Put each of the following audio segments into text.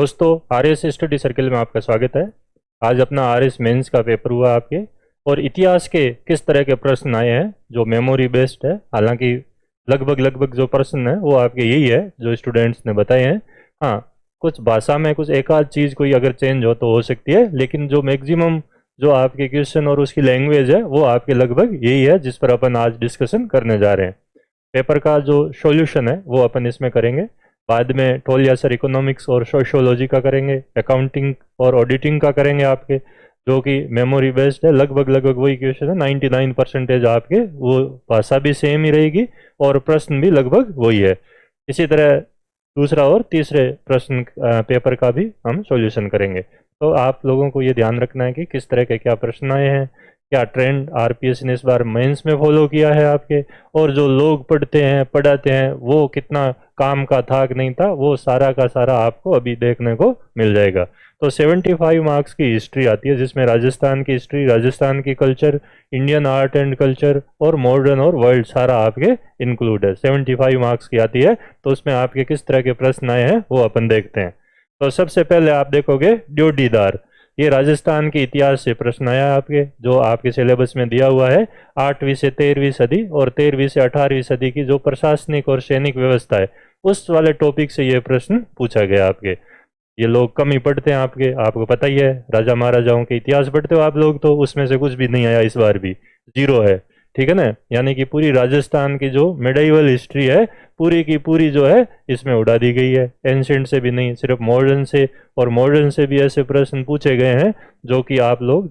दोस्तों, RS study circle में आपका स्वागत है। आज अपना आरएस मेंस का पेपर हुआ आपके, और इतिहास के किस तरह के प्रश्न आए हैं जो मेमोरी बेस्ड है। हालांकि लगभग जो प्रश्न है वो आपके यही है जो स्टूडेंट्स ने बताए हैं। हाँ, कुछ भाषा में कुछ एक आध चीज़ कोई अगर चेंज हो तो हो सकती है, लेकिन जो मैक्सिमम जो आपके क्वेश्चन और उसकी लैंग्वेज है वो आपके लगभग यही है जिस पर अपन आज डिस्कशन करने जा रहे हैं। पेपर का जो सॉल्यूशन है वो अपन इसमें करेंगे। बाद में टोलिया सर इकोनॉमिक्स और सोशियोलॉजी का करेंगे, अकाउंटिंग और ऑडिटिंग का करेंगे आपके, जो कि मेमोरी बेस्ड है। लगभग वही क्वेश्चन है, 99% आपके वो भाषा भी सेम ही रहेगी और प्रश्न भी लगभग वही है। इसी तरह दूसरा और तीसरे प्रश्न पेपर का भी हम सॉल्यूशन करेंगे। तो आप लोगों को ये ध्यान रखना है कि किस तरह के क्या प्रश्न आए हैं, क्या ट्रेंड आरपीएस ने इस बार मेंस में फॉलो किया है आपके, और जो लोग पढ़ते हैं पढ़ाते हैं वो कितना काम का थाक नहीं था, वो सारा का सारा आपको अभी देखने को मिल जाएगा। तो 75 मार्क्स की हिस्ट्री आती है, जिसमें राजस्थान की हिस्ट्री, राजस्थान की culture, Indian art and culture और मॉडर्न और वर्ल्ड सारा आपके इंक्लूड है। 75 मार्क्स की आती है, तो उसमें आपके किस तरह के प्रश्न आए हैं वो अपन देखते हैं। तो सबसे पहले आप देखोगे ड्योढ़ीदार। ये राजस्थान के इतिहास से प्रश्न आया है आपके, जो आपके सिलेबस में दिया हुआ है। 8वीं से 13वीं सदी और 13वीं से 18वीं सदी की जो प्रशासनिक और सैनिक व्यवस्था है उस वाले टॉपिक से ये प्रश्न पूछा गया आपके। ये लोग कम ही पढ़ते हैं आपको पता ही है, राजा महाराजाओं के इतिहास पढ़ते हो आप लोग, तो उसमें से कुछ भी नहीं आया, इस बार भी जीरो है। ठीक है ना, यानी कि पूरी राजस्थान की जो मेडाइवल हिस्ट्री है पूरी की पूरी जो है इसमें उड़ा दी गई है। एंशिएंट से भी नहीं, सिर्फ मॉडर्न से, और मॉडर्न से भी ऐसे प्रश्न पूछे गए हैं जो कि आप लोग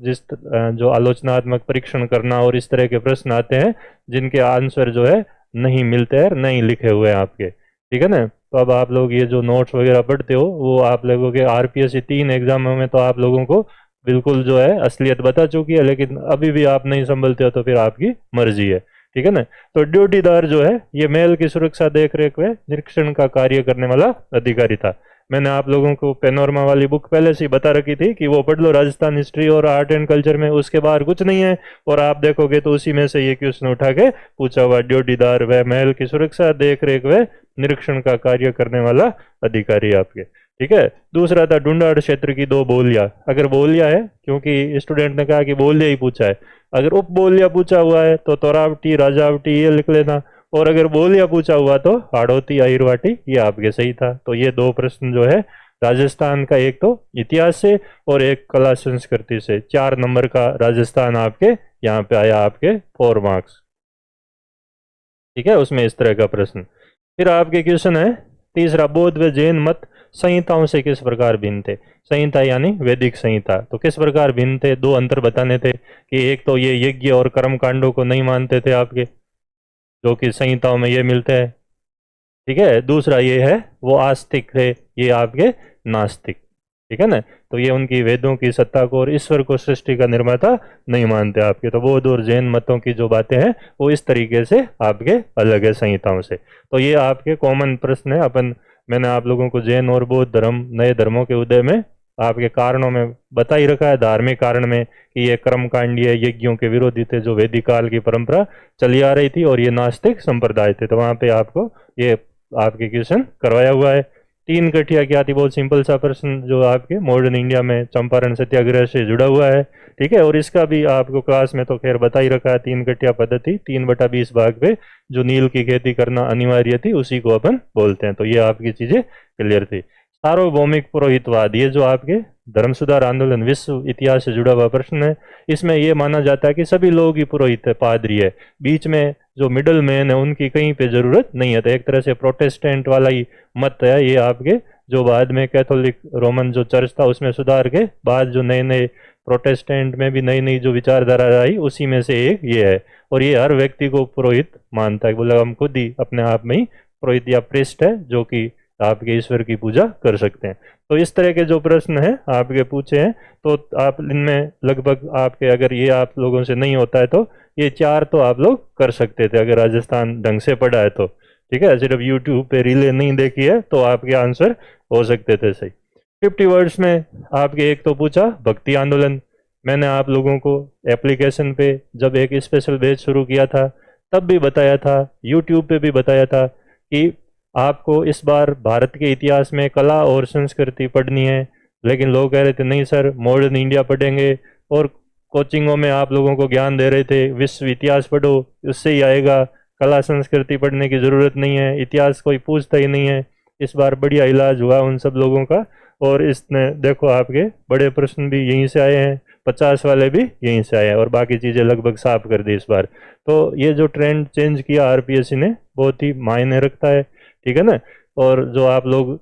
जो आलोचनात्मक परीक्षण करना और इस तरह के प्रश्न आते हैं जिनके आंसर जो है नहीं मिलते हैं, नहीं लिखे हुए हैं आपके। ठीक है ना, तो अब आप लोग ये जो नोट्स वगैरह पढ़ते हो वो आप लोगों के आरपीएस 3 एग्जामों में तो आप लोगों को बिल्कुल जो है असलियत बता चुकी है, लेकिन अभी भी आप नहीं संभलते हो तो फिर आपकी मर्जी है। ठीक है ना, तो ड्यूटीदार जो है ये महल की सुरक्षा देख रेख व निरीक्षण का कार्य करने वाला अधिकारी था। मैंने आप लोगों को पेनोरमा वाली बुक पहले से ही बता रखी थी कि वो पढ़ लो, राजस्थान हिस्ट्री और आर्ट एंड कल्चर में, उसके बाहर कुछ नहीं है। और आप देखोगे तो उसी में से ये क्वेश्चन उठा के पूछा हुआ, ड्यूटीदार व महल की सुरक्षा देख रेख व निरीक्षण का कार्य करने वाला अधिकारी आपके। ठीक है, दूसरा था ढूंढाड़ क्षेत्र की 2 बोलियां। अगर बोलियां है, क्योंकि स्टूडेंट ने कहा कि बोलिया ही पूछा है, अगर उप बोलिया पूछा हुआ है तो तोरावटी राजावटी ये लिख लेना, और अगर बोलिया पूछा हुआ तो हाड़ौती आहिरवाटी, ये आपके सही था। तो ये 2 प्रश्न जो है राजस्थान का, एक तो इतिहास से और एक कला संस्कृति से, 4 नंबर का राजस्थान आपके यहाँ पे आया आपके 4 मार्क्स। ठीक है, उसमें इस तरह का प्रश्न। फिर आपके क्वेश्चन है तीसरा, बौद्ध व जैन मत संहिताओं से किस प्रकार भिन्न थे। संहिता यानी वैदिक संहिता, तो किस प्रकार भिन्न थे, 2 अंतर बताने थे कि एक तो ये यज्ञ और कर्म कांडों को नहीं मानते थे आपके, जो कि संहिताओं में ये मिलते हैं। ठीक है, दूसरा ये है वो आस्तिक थे, ये आपके नास्तिक। ठीक है ना, तो ये उनकी वेदों की सत्ता को और ईश्वर को सृष्टि का निर्माता नहीं मानते आपके। तो बौद्ध और जैन मतों की जो बातें हैं वो इस तरीके से आपके अलग है संहिताओं से। तो ये आपके कॉमन प्रश्न है। मैंने आप लोगों को जैन और बौद्ध धर्म नए धर्मों के उदय में आपके कारणों में बता ही रखा है, धार्मिक कारण में, कि ये कर्मकांडीय यज्ञों के विरोधी थे जो वैदिक काल की परंपरा चली आ रही थी, और ये नास्तिक संप्रदाय थे। तो वहाँ पे आपको ये आपके क्वेश्चन करवाया हुआ है। 3 गठिया क्या थी, बहुत सिंपल सा प्रश्न जो आपके मॉडर्न इंडिया में चंपारण सत्याग्रह से जुड़ा हुआ है। ठीक है, और इसका भी आपको क्लास में तो खैर बता ही रखा है। 3 गठिया पद्धति 3/20 भाग पे जो नील की खेती करना अनिवार्य थी उसी को अपन बोलते हैं। तो ये आपकी चीजें क्लियर थी। सार्वभौमिक पुरोहितवाद, ये जो आपके धर्म सुधार आंदोलन विश्व इतिहास से जुड़ा हुआ प्रश्न है। इसमें यह माना जाता है कि सभी लोग ही पुरोहित है, पादरी है, बीच में जो मिडल मैन है उनकी कहीं पे जरूरत नहीं है। तो एक तरह से प्रोटेस्टेंट वाला ही मत है ये आपके, जो बाद में कैथोलिक रोमन जो चर्च था उसमें सुधार के बाद जो नए नए प्रोटेस्टेंट में भी नई नई जो विचारधारा आई उसी में से एक ये है। और ये हर व्यक्ति को पुरोहित मानता है, बोला हम खुद ही अपने आप में ही पुरोहित या प्रीस्ट है जो कि आपके ईश्वर की पूजा कर सकते हैं। तो इस तरह के जो प्रश्न हैं आपके पूछे हैं, तो आप इनमें लगभग आपके, अगर ये आप लोगों से नहीं होता है तो ये 4 तो आप लोग कर सकते थे अगर राजस्थान ढंग से पढ़ा है तो। ठीक है, सिर्फ यूट्यूब पे रीलें नहीं देखी है तो आपके आंसर हो सकते थे सही। 50 वर्ड्स में आपके एक तो पूछा भक्ति आंदोलन। मैंने आप लोगों को एप्लीकेशन पे जब एक स्पेशल बैच शुरू किया था तब भी बताया था, यूट्यूब पे भी बताया था कि आपको इस बार भारत के इतिहास में कला और संस्कृति पढ़नी है, लेकिन लोग कह रहे थे नहीं सर मॉडर्न इंडिया पढ़ेंगे, और कोचिंगों में आप लोगों को ज्ञान दे रहे थे विश्व इतिहास पढ़ो उससे ही आएगा, कला संस्कृति पढ़ने की ज़रूरत नहीं है, इतिहास कोई पूछता ही नहीं है। इस बार बढ़िया इलाज हुआ उन सब लोगों का, और इसने देखो आपके बड़े प्रश्न भी यहीं से आए हैं, 50 वाले भी यहीं से आए हैं, और बाकी चीज़ें लगभग साफ कर दी इस बार। तो ये जो ट्रेंड चेंज किया आरपीएससी ने बहुत ही मायने रखता है, ठीक है ना। और जो आप लोग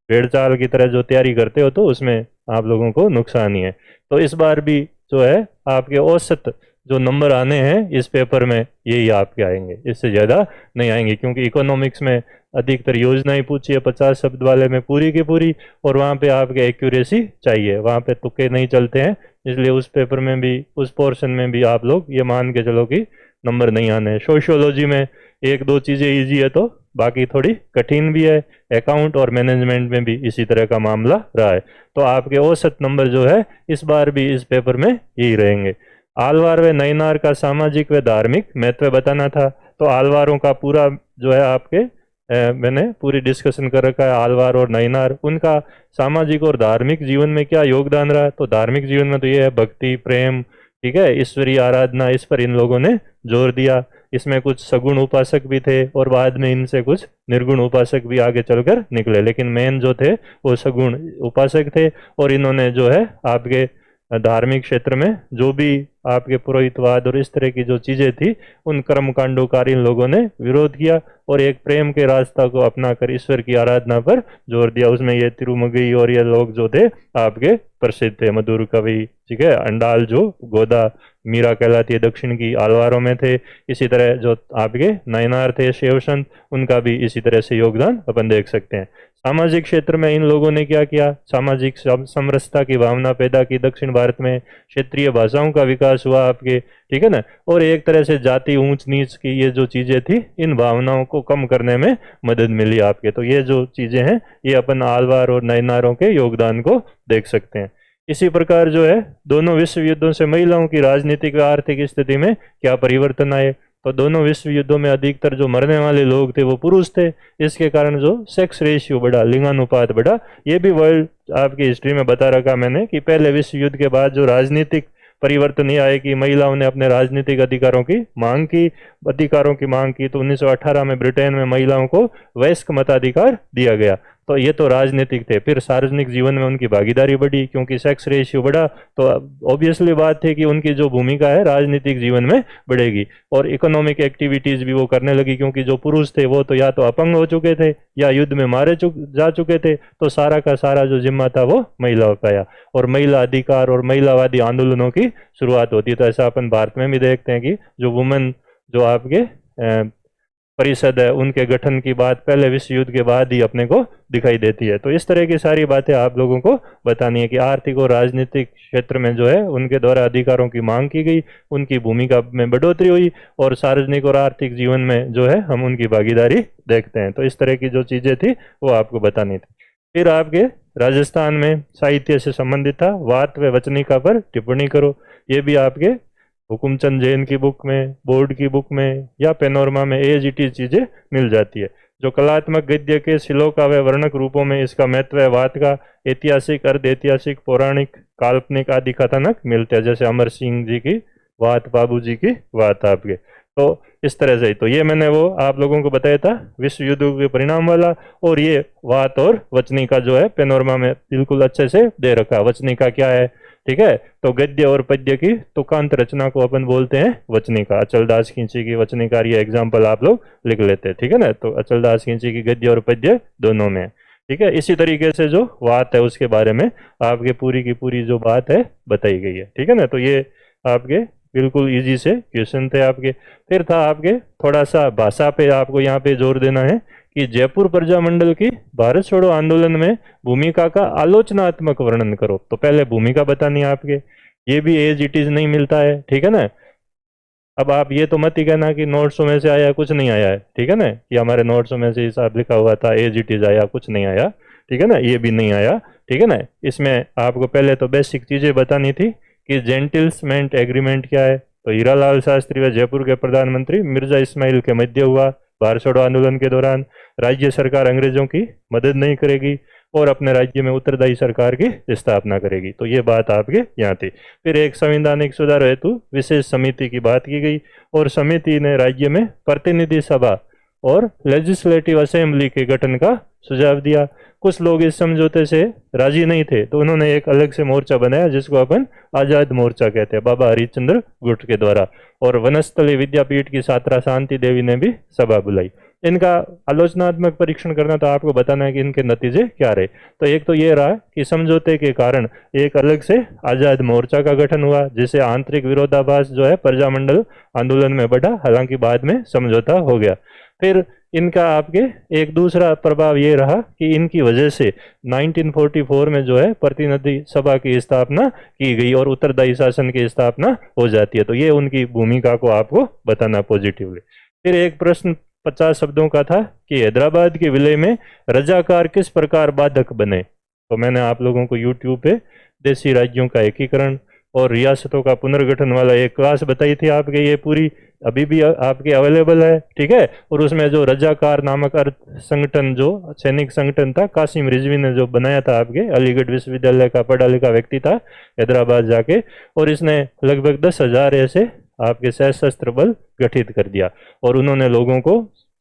भेड़ चाल की तरह जो तैयारी करते हो तो उसमें आप लोगों को नुकसान ही है। तो इस बार भी जो है आपके औसत जो नंबर आने हैं इस पेपर में यही आपके आएंगे, इससे ज़्यादा नहीं आएंगे, क्योंकि इकोनॉमिक्स में अधिकतर योजनाएं पूछी है 50 शब्द वाले में पूरी की पूरी, और वहाँ पे आपके एक्यूरेसी चाहिए, वहाँ पे तुक्के नहीं चलते हैं, इसलिए उस पेपर में भी उस पोर्शन में भी आप लोग ये मान के चलो कि नंबर नहीं आने हैं। सोशियोलॉजी में एक दो चीज़ें ईजी है तो बाकी थोड़ी कठिन भी है, अकाउंट और मैनेजमेंट में भी इसी तरह का मामला रहा है। तो आपके औसत नंबर जो है इस बार भी इस पेपर में यही रहेंगे। आलवार व नैनार का सामाजिक व धार्मिक महत्व बताना था, तो आलवारों का पूरा जो है आपके मैंने पूरी डिस्कशन कर रखा है, आलवार और नैनार उनका सामाजिक और धार्मिक जीवन में क्या योगदान रहा। तो धार्मिक जीवन में तो ये है भक्ति प्रेम, ठीक है, ईश्वरीय आराधना, इस पर इन लोगों ने जोर दिया। इसमें कुछ सगुण उपासक भी थे और बाद में इनसे कुछ निर्गुण उपासक भी आगे चलकर निकले, लेकिन मेन जो थे वो सगुण उपासक थे। और इन्होंने जो है आपके धार्मिक क्षेत्र में जो भी आपके पुरोहितवाद और इस तरह की जो चीज़ें थी उन कर्म कांडों का इन लोगों ने विरोध किया और एक प्रेम के रास्ता को अपनाकर ईश्वर की आराधना पर जोर दिया। उसमें ये तिरुमगई और ये लोग जो थे आपके प्रसिद्ध थे, मधुर कवि, ठीक है, अंडाल जो गोदा मीरा कहलाती है दक्षिण की आलवारों में थे। इसी तरह जो आपके नयनार थे शिव संत, उनका भी इसी तरह से योगदान अपन देख सकते हैं। सामाजिक क्षेत्र में इन लोगों ने क्या किया, सामाजिक समरसता की भावना पैदा की दक्षिण भारत में, क्षेत्रीय भाषाओं का विकास हुआ आपके, ठीक है ना, और एक तरह से जाति ऊंच नीच की ये जो चीजें थी इन भावनाओं को कम करने में मदद मिली आपके। तो ये जो चीजें हैं ये अपन आलवार और नयनारों के योगदान को देख सकते हैं। इसी प्रकार जो है दोनों विश्व युद्धों से महिलाओं की राजनीतिक व आर्थिक स्थिति में क्या परिवर्तन आए। तो दोनों विश्व युद्धों में अधिकतर जो मरने वाले लोग थे वो पुरुष थे, इसके कारण जो सेक्स रेशियो बढ़ा, लिंगानुपात बढ़ा। ये भी वर्ल्ड आपकी हिस्ट्री में बता रखा मैंने कि पहले विश्व युद्ध के बाद जो राजनीतिक परिवर्तन ये आए कि महिलाओं ने अपने राजनीतिक अधिकारों की मांग की, तो 1918 में ब्रिटेन में महिलाओं को वयस्क मताधिकार दिया गया। तो ये तो राजनीतिक थे। फिर सार्वजनिक जीवन में उनकी भागीदारी बढ़ी, क्योंकि सेक्स रेशियो बढ़ा तो ऑब्वियसली बात है कि उनकी जो भूमिका है राजनीतिक जीवन में बढ़ेगी। और इकोनॉमिक एक्टिविटीज भी वो करने लगी, क्योंकि जो पुरुष थे वो तो या तो अपंग हो चुके थे या युद्ध में जा चुके थे, तो सारा का सारा जो जिम्मा था वो महिलाओं का आया। और महिला अधिकार और महिलावादी आंदोलनों की शुरुआत होती है। तो ऐसा अपन भारत में भी देखते हैं कि जो वुमेन जो आपके परिषद है उनके गठन की बात पहले विश्व युद्ध के बाद ही अपने को दिखाई देती है। तो इस तरह की सारी बातें आप लोगों को बतानी है कि आर्थिक और राजनीतिक क्षेत्र में जो है उनके द्वारा अधिकारों की मांग की गई, उनकी भूमिका में बढ़ोतरी हुई, और सार्वजनिक और आर्थिक जीवन में जो है हम उनकी भागीदारी देखते हैं। तो इस तरह की जो चीज़ें थी वो आपको बतानी थी। फिर आपके राजस्थान में साहित्य से संबंधित था, वात व वचनिका पर टिप्पणी करो। ये भी आपके हुकुमचंद जैन की बुक में, बोर्ड की बुक में या पेनोरमा में एज इट इज चीज़ें मिल जाती है। जो कलात्मक गद्य के श्लोका व वर्णक रूपों में इसका महत्व है, वात का ऐतिहासिक, अर्ध ऐतिहासिक, पौराणिक, काल्पनिक आदि कथानक मिलते हैं, जैसे अमर सिंह जी की वात, बाबू जी की वात आपके। तो इस तरह से तो ये मैंने वो आप लोगों को बताया था विश्व युद्ध के परिणाम वाला, और ये वात और वचनिका जो है पेनोरमा में बिल्कुल अच्छे से दे रखा है। वचनिका क्या है, ठीक है, तो गद्य और पद्य की तुकांत रचना को अपन बोलते हैं वचनिका। अचलदास खिंची की वचनिका, ये एग्जाम्पल आप लोग लिख लेते हैं, ठीक है ना। तो अचलदास खिंची की गद्य और पद्य दोनों में, ठीक है। इसी तरीके से जो वात है उसके बारे में आपके पूरी की पूरी जो बात है बताई गई है, ठीक है ना। तो ये आपके बिल्कुल इजी से क्वेश्चन थे आपके। फिर था आपके थोड़ा सा भाषा पे आपको यहाँ पे जोर देना है कि जयपुर प्रजामंडल की भारत छोड़ो आंदोलन में भूमिका का आलोचनात्मक वर्णन करो। तो पहले भूमिका बतानी है आपके, ये भी एज इट इज नहीं मिलता है, ठीक है ना। अब आप ये तो मत ही कहना कि नोट्सों में से आया, कुछ नहीं आया है, ठीक है ना, कि हमारे नोट्सों में से हिसाब लिखा हुआ था एज इट इज आया, कुछ नहीं आया, ठीक है ना, ये भी नहीं आया, ठीक है ना। इसमें आपको पहले तो बेसिक चीजें बतानी थी कि जेंटिल्समेंट एग्रीमेंट क्या है। तो हीरालाल शास्त्री व जयपुर के प्रधानमंत्री मिर्जा इस्माइल के मध्य हुआ, भारत छोड़ो आंदोलन के दौरान राज्य सरकार अंग्रेजों की मदद नहीं करेगी और अपने राज्य में उत्तरदायी सरकार की स्थापना करेगी। तो ये बात आपके यहाँ थी। फिर एक संवैधानिक सुधार हेतु विशेष समिति की बात की गई और समिति ने राज्य में प्रतिनिधि सभा और लेजिस्लेटिव असेंबली के गठन का सुझाव दिया। कुछ लोग इस समझौते से राजी नहीं थे तो उन्होंने एक अलग से मोर्चा बनाया जिसको अपन आजाद मोर्चा कहते हैं, बाबा हरिश्चंद्र गुट के द्वारा। और वनस्थली विद्यापीठ की छात्रा शांति देवी ने भी सभा बुलाई। इनका आलोचनात्मक परीक्षण करना था, आपको बताना है कि इनके नतीजे क्या रहे। तो एक तो ये रहा कि समझौते के कारण एक अलग से आजाद मोर्चा का गठन हुआ जिसे आंतरिक विरोधाभास जो है प्रजामंडल आंदोलन में बढ़ा, हालांकि बाद में समझौता हो गया। फिर इनका आपके एक दूसरा प्रभाव ये रहा कि इनकी वजह से 1944 में जो है प्रतिनिधि सभा की स्थापना की गई और उत्तरदायी शासन की स्थापना हो जाती है। तो ये उनकी भूमिका को आपको बताना पॉजिटिवली। फिर एक प्रश्न 50 शब्दों का था कि हैदराबाद के विलय में रजाकार किस प्रकार बाधक बने। तो मैंने आप लोगों को यूट्यूब पे देशी राज्यों का एकीकरण और रियासतों का पुनर्गठन वाला एक क्लास बताई थी आपके, ये पूरी अभी भी आपके अवेलेबल है, ठीक है। और उसमें जो रजाकार नामक अर्थ संगठन जो सैनिक संगठन था, कासिम रिजवी ने जो बनाया था, आपके अलीगढ़ विश्वविद्यालय का पढ़ा लिखा व्यक्ति था हैदराबाद जाके, और इसने लगभग 10,000 ऐसे आपके सशस्त्र बल गठित कर दिया और उन्होंने लोगों को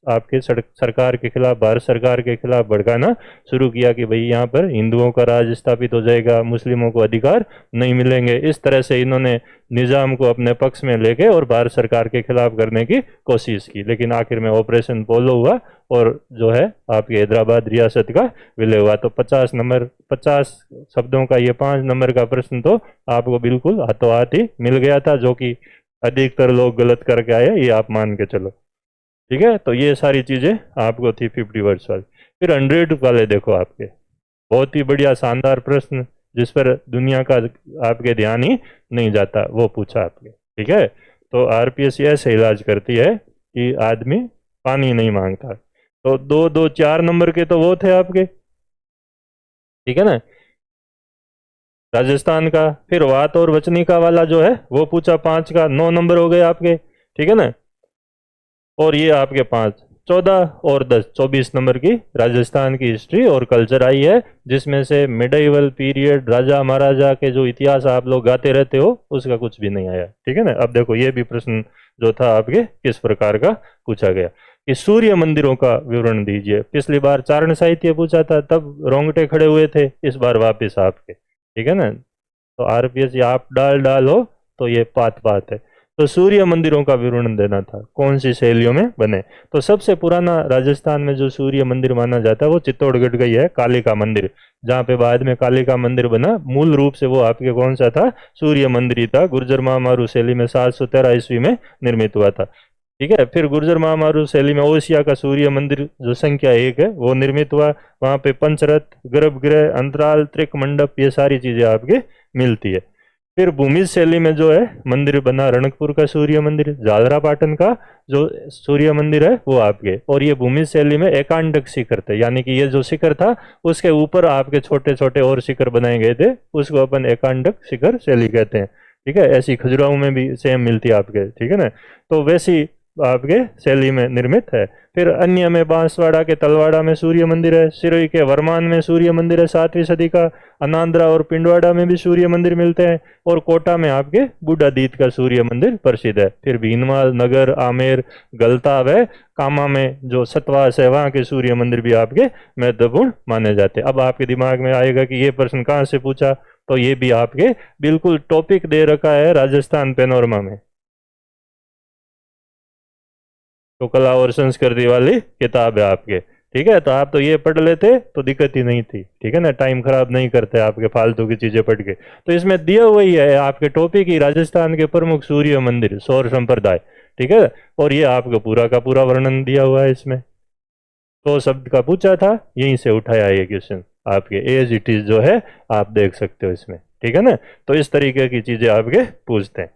आपके सरकार के खिलाफ, भारत सरकार के खिलाफ भड़काना शुरू किया कि भाई यहाँ पर हिंदुओं का राज स्थापित हो जाएगा, मुस्लिमों को अधिकार नहीं मिलेंगे। इस तरह से इन्होंने निज़ाम को अपने पक्ष में लेके और भारत सरकार के खिलाफ करने की कोशिश की, लेकिन आखिर में ऑपरेशन पोलो हुआ और जो है आपके हैदराबाद रियासत का विलय हुआ। तो 50 शब्दों का ये 5 नंबर का प्रश्न तो आपको बिल्कुल हाथों हाथ ही मिल गया था, जो कि अधिकतर लोग गलत करके आए, ये आप मान के चलो, ठीक है। तो ये सारी चीजें आपको थी 50 वर्ड्स वाली। फिर 100 वाले देखो आपके, बहुत ही बढ़िया शानदार प्रश्न जिस पर दुनिया का आपके ध्यान ही नहीं जाता, वो पूछा आपके, ठीक है। तो आरपीएस ऐसे इलाज करती है कि आदमी पानी नहीं मांगता। तो 2, 2, 4 नंबर के तो वो थे आपके, ठीक है ना, राजस्थान का। फिर वात और वचनिका वाला जो है वो पूछा 5 का, 9 नंबर हो गए आपके, ठीक है ना। और ये आपके 5, 14 और 10, 24 नंबर की राजस्थान की हिस्ट्री और कल्चर आई है, जिसमें से मिडाइवल पीरियड, राजा महाराजा के जो इतिहास आप लोग गाते रहते हो उसका कुछ भी नहीं आया, ठीक है ना। अब देखो ये भी प्रश्न जो था आपके किस प्रकार का पूछा गया कि सूर्य मंदिरों का विवरण दीजिए। पिछली बार चारण साहित्य पूछा था, तब रोंगटे खड़े हुए थे, इस बार वापिस आपके, ठीक है ना। तो आरपीएस आप डालो तो ये बात है। तो सूर्य मंदिरों का विवरण देना था, कौन सी शैलियों में बने। तो सबसे पुराना राजस्थान में जो सूर्य मंदिर माना जाता है वो चित्तौड़गढ़ का ही है, कालिका मंदिर, जहाँ पे बाद में कालिका मंदिर बना। मूल रूप से वो आपके कौन सा था, सूर्य मंदिर ही था। गुर्जर महामारू शैली में 713 ईस्वी में निर्मित हुआ था, ठीक है। फिर गुर्जर महामारू शैली में ओसिया का सूर्य मंदिर जो संख्या 1 है वो निर्मित हुआ। वहाँ पे पंचरथ, गर्भगृह, अंतराल, त्रिक मंडप, ये सारी चीजें आपके मिलती है। फिर भूमि शैली में जो है मंदिर बना रणकपुर का सूर्य मंदिर, झालरा पाटन का जो सूर्य मंदिर है वो आपके। और ये भूमि शैली में एकांडक शिखर थे, यानी कि ये जो शिखर था उसके ऊपर आपके छोटे छोटे और शिखर बनाए गए थे, उसको अपन एकांडक शिखर शैली कहते हैं, ठीक है। ऐसी खजुराहो में भी सेम मिलती है आपके, ठीक है ना। तो वैसी आपके शैली में निर्मित है। फिर अन्य में बांसवाड़ा के तलवाड़ा में सूर्य मंदिर है, सिरोही के वर्मान में सूर्य मंदिर है 7वीं सदी का, अनांद्रा और पिंडवाड़ा में भी सूर्य मंदिर मिलते हैं, और कोटा में आपके बूढ़ादीत का सूर्य मंदिर प्रसिद्ध है। फिर भीनमाल, नगर, आमेर, गलता व कामा में जो सतवास है वहाँ के सूर्य मंदिर भी आपके महत्वपूर्ण माने जाते हैं। अब आपके दिमाग में आएगा कि ये प्रश्न कहाँ से पूछा, तो ये भी आपके बिल्कुल टॉपिक दे रखा है राजस्थान पैनोरमा में, तो कला और संस्कृति वाली किताब है आपके, ठीक है। तो आप तो ये पढ़ लेते तो दिक्कत ही नहीं थी, ठीक है ना। टाइम खराब नहीं करते आपके फालतू की चीजें पढ़ के। तो इसमें दिया हुआ ही है आपके टॉपिक ही राजस्थान के प्रमुख सूर्य मंदिर, सौर संप्रदाय, ठीक है। और ये आपका पूरा का पूरा वर्णन दिया हुआ है इसमें। तो शब्द का पूछा था, यहीं से उठाया ये क्वेश्चन आपके, एज इट इज जो है आप देख सकते हो इसमें, ठीक है ना। तो इस तरीके की चीजें आपके पूछते हैं।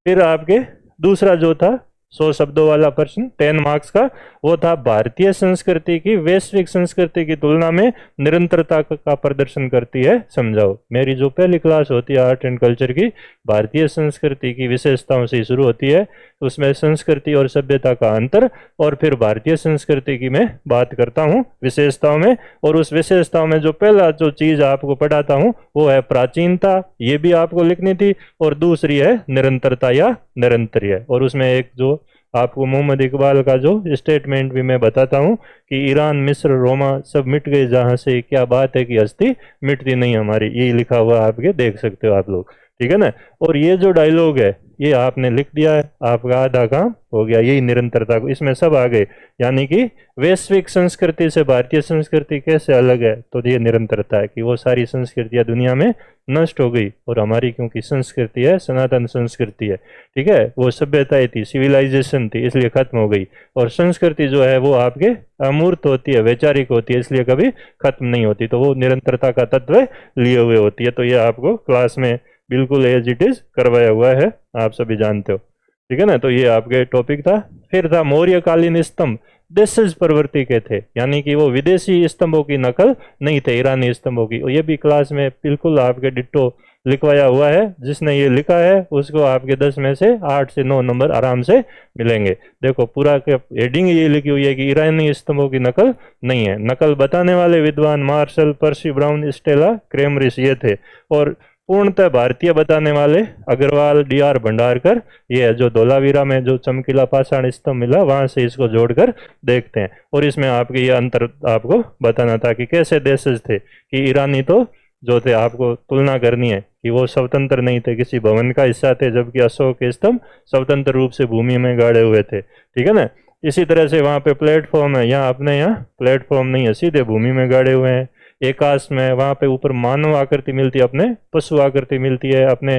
फिर आपके दूसरा जो था 100 शब्दों वाला प्रश्न 10 मार्क्स का, वो था भारतीय संस्कृति की वैश्विक संस्कृति की तुलना में निरंतरता का प्रदर्शन करती है, समझाओ। मेरी जो पहली क्लास होती है आर्ट एंड कल्चर की, भारतीय संस्कृति की विशेषताओं से शुरू होती है, उसमें संस्कृति और सभ्यता का अंतर, और फिर भारतीय संस्कृति की मैं बात करता हूँ विशेषताओं में, और उस विशेषताओं में जो पहला जो चीज आपको पढ़ाता हूँ वो है प्राचीनता, ये भी आपको लिखनी थी, और दूसरी है निरंतरता या निरंतर्य। और उसमें एक जो आपको मोहम्मद इकबाल का जो स्टेटमेंट भी मैं बताता हूँ कि ईरान मिस्र रोमा सब मिट गए जहाँ से, क्या बात है कि हस्ती मिटती नहीं हमारी, ये लिखा हुआ आपके देख सकते हो आप लोग, ठीक है ना। और ये जो डायलॉग है ये आपने लिख दिया है, आपका आधा काम हो गया, यही निरंतरता को, इसमें सब आ गए। यानी कि वैश्विक संस्कृति से भारतीय संस्कृति कैसे अलग है, तो ये निरंतरता है कि वो सारी संस्कृतियां दुनिया में नष्ट हो गई और हमारी क्योंकि संस्कृति है सनातन संस्कृति है, ठीक है, वो सभ्यताएं थी, सिविलाइजेशन थी, इसलिए खत्म हो गई। और संस्कृति जो है वो आपके अमूर्त होती है, वैचारिक होती है, इसलिए कभी खत्म नहीं होती, तो वो निरंतरता का तत्व लिए हुए होती है। तो ये आपको क्लास में बिल्कुल एज इट इज करवाया हुआ है, आप सभी जानते हो, ठीक है ना। तो ये आपके टॉपिक था। फिर था मौर्यकालीन स्तंभ देशज प्रवृत्ति के थे, यानी कि वो विदेशी स्तंभों की नकल नहीं थे, ईरानी स्तंभों की। और ये भी क्लास में बिल्कुल आपके डिट्टो लिखवाया हुआ है, जिसने ये लिखा है उसको आपके 10 में से 8 से 9 नंबर आराम से मिलेंगे। देखो पूरा के हेडिंग ये लिखी हुई है कि ईरानी स्तंभों की नकल नहीं है। नकल बताने वाले विद्वान मार्शल, पर्सी ब्राउन, स्टेला क्रेमरिस ये थे, और पूर्णतः भारतीय बताने वाले अग्रवाल, डी.आर. भंडारकर, ये है जो धोलावीरा में जो चमकीला पाषाण स्तंभ मिला वहां से इसको जोड़कर देखते हैं। और इसमें आपके ये अंतर आपको बताना था कि कैसे देशज थे, कि ईरानी तो जो थे आपको तुलना करनी है कि वो स्वतंत्र नहीं थे, किसी भवन का हिस्सा थे, जबकि अशोक के स्तंभ स्वतंत्र रूप से भूमि में गाड़े हुए थे, ठीक है ना। इसी तरह से वहाँ पे प्लेटफॉर्म है, यहाँ अपने यहाँ प्लेटफॉर्म नहीं है, सीधे भूमि में गाड़े हुए हैं। एकाश में वहाँ पे ऊपर मानव आकृति मिलती है, अपने पशु आकृति मिलती है, अपने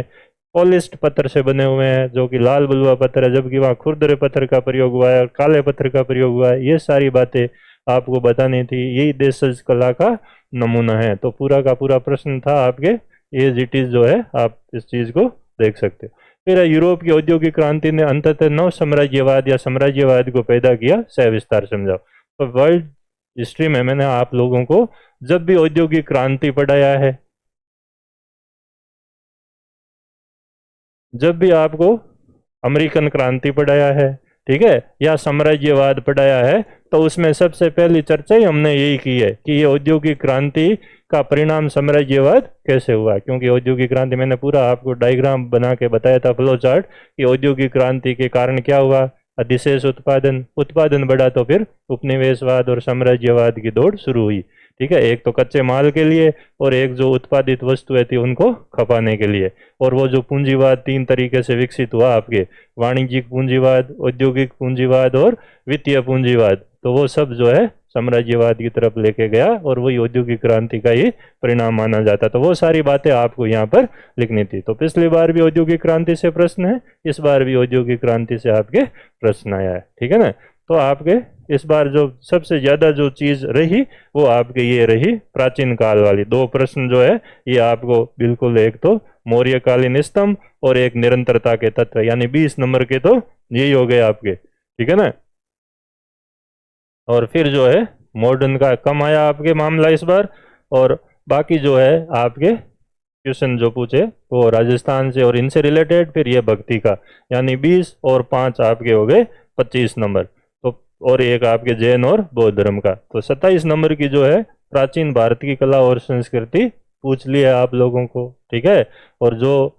पॉलिश्ड पत्थर से बने हुए हैं जो कि लाल बलुआ पत्थर है, जबकि वहाँ खुरदरे पत्थर का प्रयोग हुआ है और काले पत्थर का प्रयोग हुआ है। ये सारी बातें आपको बतानी थी, यही देशज कला का नमूना है। तो पूरा का पूरा प्रश्न था आपके एज इट इज जो है, आप इस चीज को देख सकते हो। फिर यूरोप की औद्योगिक क्रांति ने अंततः नव साम्राज्यवाद या साम्राज्यवाद को पैदा किया, सविस्तार समझाओ। तो वर्ल्ड हिस्ट्री में मैंने आप लोगों को जब भी औद्योगिक क्रांति पढ़ाया है, जब भी आपको अमेरिकन क्रांति पढ़ाया है, ठीक है, या साम्राज्यवाद पढ़ाया है, तो उसमें सबसे पहली चर्चा ही हमने यही की है कि ये औद्योगिक क्रांति का परिणाम साम्राज्यवाद कैसे हुआ। क्योंकि औद्योगिक क्रांति मैंने पूरा आपको डायग्राम बना के बताया था, फ्लो चार्ट, कि औद्योगिक क्रांति के कारण क्या हुआ, अधिशेष उत्पादन, उत्पादन बढ़ा तो फिर उपनिवेशवाद और साम्राज्यवाद की दौड़ शुरू हुई, ठीक है। एक तो कच्चे माल के लिए और एक जो उत्पादित वस्तुएं थी उनको खपाने के लिए। और वो जो पूंजीवाद 3 तरीके से विकसित हुआ आपके, वाणिज्यिक पूंजीवाद, औद्योगिक पूंजीवाद और वित्तीय पूंजीवाद, तो वो सब जो है साम्राज्यवाद की तरफ लेके गया और वही औद्योगिक क्रांति का ही परिणाम माना जाता। तो वो सारी बातें आपको यहाँ पर लिखनी थी। तो पिछली बार भी औद्योगिक क्रांति से प्रश्न है, इस बार भी औद्योगिक क्रांति से आपके प्रश्न आया है, ठीक है ना। तो आपके इस बार जो सबसे ज्यादा जो चीज रही वो आपके ये रही प्राचीन काल वाली। 2 प्रश्न जो है ये आपको बिल्कुल, एक तो मौर्यकालीन स्तंभ और एक निरंतरता के तत्व, यानी 20 नंबर के तो यही हो गए आपके, ठीक है ना। और फिर जो है मॉडर्न का कम आया आपके मामला इस बार, और बाकी जो है आपके क्वेश्चन जो पूछे वो राजस्थान से और इनसे रिलेटेड, फिर ये भक्ति का, यानी 20 और 5 आपके हो गए 25 नंबर। तो और एक आपके जैन और बौद्ध धर्म का, तो 27 नंबर की जो है प्राचीन भारत की कला और संस्कृति पूछ ली है आप लोगों को, ठीक है। और जो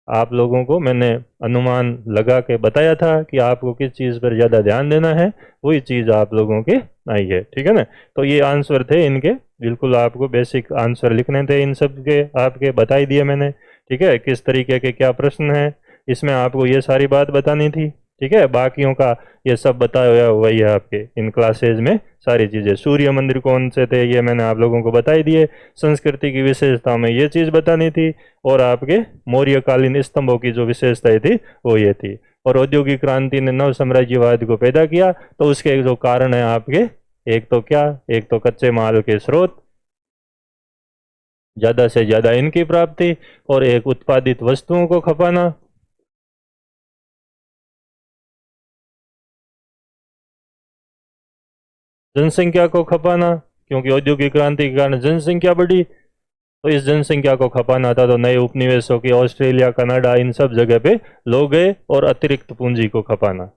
आप लोगों को मैंने अनुमान लगा के बताया था कि आपको किस चीज़ पर ज़्यादा ध्यान देना है, वही चीज़ आप लोगों के आई है, ठीक है ना। तो ये आंसर थे इनके, बिल्कुल आपको बेसिक आंसर लिखने थे इन सब के, आपके बता ही दिए मैंने, ठीक है, किस तरीके के क्या प्रश्न है, इसमें आपको ये सारी बात बतानी थी, ठीक है। बाकियों का ये सब बताया हुआ ही है आपके इन क्लासेज में सारी चीज़ें। सूर्य मंदिर कौन से थे ये मैंने आप लोगों को बता ही दिए, संस्कृति की विशेषता में ये चीज़ बतानी थी, और आपके मौर्यकालीन स्तंभों की जो विशेषताएं थी वो ये थी। और औद्योगिक क्रांति ने नव साम्राज्यवाद को पैदा किया, तो उसके जो कारण है आपके, एक तो क्या, एक तो कच्चे माल के स्रोत, ज़्यादा से ज़्यादा इनकी प्राप्ति, और एक उत्पादित वस्तुओं को खपाना, जनसंख्या को खपाना, क्योंकि औद्योगिक क्रांति के कारण जनसंख्या बढ़ी, तो इस जनसंख्या को खपाना था, तो नए उपनिवेशों की ऑस्ट्रेलिया, कनाडा, इन सब जगह पे लोग गए, और अतिरिक्त पूंजी को खपाना,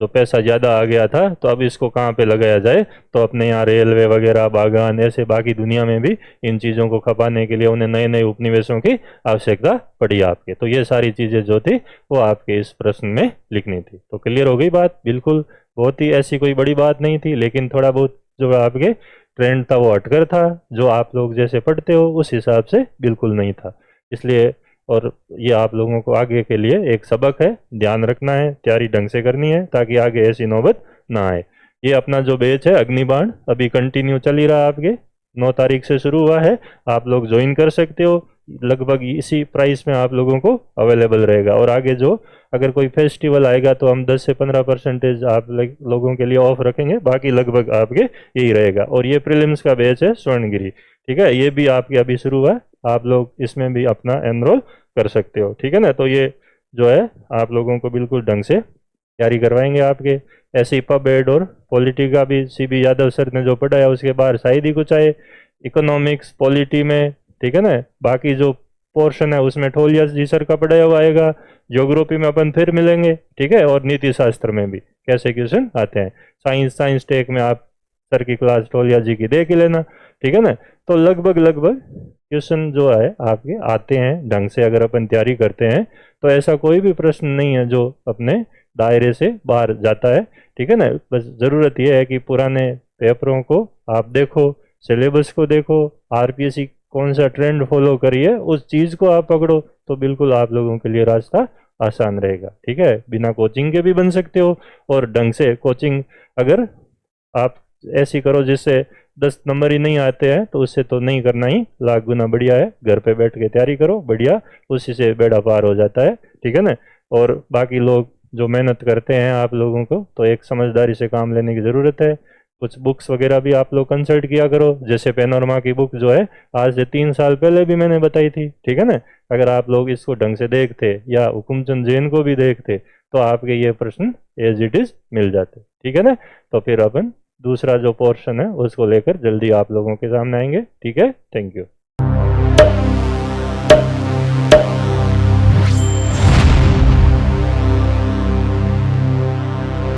तो पैसा ज़्यादा आ गया था, तो अब इसको कहाँ पे लगाया जाए, तो अपने यहाँ रेलवे वगैरह, बागान, ऐसे बाकी दुनिया में भी इन चीज़ों को खपाने के लिए उन्हें नए नए उपनिवेशों की आवश्यकता पड़ी आपके। तो ये सारी चीज़ें जो थी वो आपके इस प्रश्न में लिखनी थी। तो क्लियर हो गई बात? बिल्कुल, बहुत ही ऐसी कोई बड़ी बात नहीं थी, लेकिन थोड़ा बहुत जो आपके ट्रेंड था वो हटकर था, जो आप लोग जैसे पढ़ते हो उस हिसाब से बिल्कुल नहीं था, इसलिए। और ये आप लोगों को आगे के लिए एक सबक है, ध्यान रखना है, तैयारी ढंग से करनी है, ताकि आगे ऐसी नौबत ना आए। ये अपना जो बैच है अग्निबाण अभी कंटिन्यू चल ही रहा है, आपके 9 तारीख से शुरू हुआ है, आप लोग ज्वाइन कर सकते हो, लगभग इसी प्राइस में आप लोगों को अवेलेबल रहेगा। और आगे जो अगर कोई फेस्टिवल आएगा तो हम 10 से 15% आप लोगों के लिए ऑफ रखेंगे, बाकी लगभग आपके यही रहेगा। और ये प्रीलिम्स का बैच है स्वर्णगिरी, ठीक है, ये भी आपके अभी शुरू हुआ है, आप लोग इसमें भी अपना एनरोल कर सकते हो, ठीक है ना। तो ये जो है आप लोगों को बिल्कुल ढंग से तैयारी करवाएंगे आपके। ऐसे ही पब एड और पॉलिटी का भी CB यादव सर ने जो पढ़ाया उसके बाहर शायद ही कुछ आए, इकोनॉमिक्स, पॉलिटी में, ठीक है ना। बाकी जो पोर्शन है उसमें ठोलिया जी सर का पढ़ाया हुआ आएगा, ज्योग्राफी में अपन फिर मिलेंगे, ठीक है, और नीति शास्त्र में भी कैसे क्वेश्चन आते हैं, साइंस टेक में आप सर की क्लास ठोलिया जी की देख ही लेना, ठीक है ना। तो लगभग लगभग क्वेश्चन जो है आपके आते हैं ढंग से, अगर अपन तैयारी करते हैं तो ऐसा कोई भी प्रश्न नहीं है जो अपने दायरे से बाहर जाता है, ठीक है ना। बस ज़रूरत यह है कि पुराने पेपरों को आप देखो, सिलेबस को देखो, RPSC कौन सा ट्रेंड फॉलो करिए, उस चीज़ को आप पकड़ो, तो बिल्कुल आप लोगों के लिए रास्ता आसान रहेगा, ठीक है। बिना कोचिंग के भी बन सकते हो, और ढंग से कोचिंग अगर आप ऐसी करो जिससे 10 नंबर ही नहीं आते हैं, तो उससे तो नहीं करना ही लाख गुना बढ़िया है, घर पे बैठ के तैयारी करो बढ़िया, उसी से बेड़ा पार हो जाता है, ठीक है ना। और बाकी लोग जो मेहनत करते हैं आप लोगों को तो एक समझदारी से काम लेने की ज़रूरत है। कुछ बुक्स वगैरह भी आप लोग कंसल्ट किया करो, जैसे पैनोरमा की बुक जो है आज से 3 साल पहले भी मैंने बताई थी, ठीक है ना। अगर आप लोग इसको ढंग से देखते या हुकुमचंद जैन को भी देखते तो आपके ये प्रश्न एज इट इज मिल जाते, ठीक है ना। तो फिर अपन दूसरा जो पोर्शन है उसको लेकर जल्दी आप लोगों के सामने आएंगे, ठीक है। Thank you.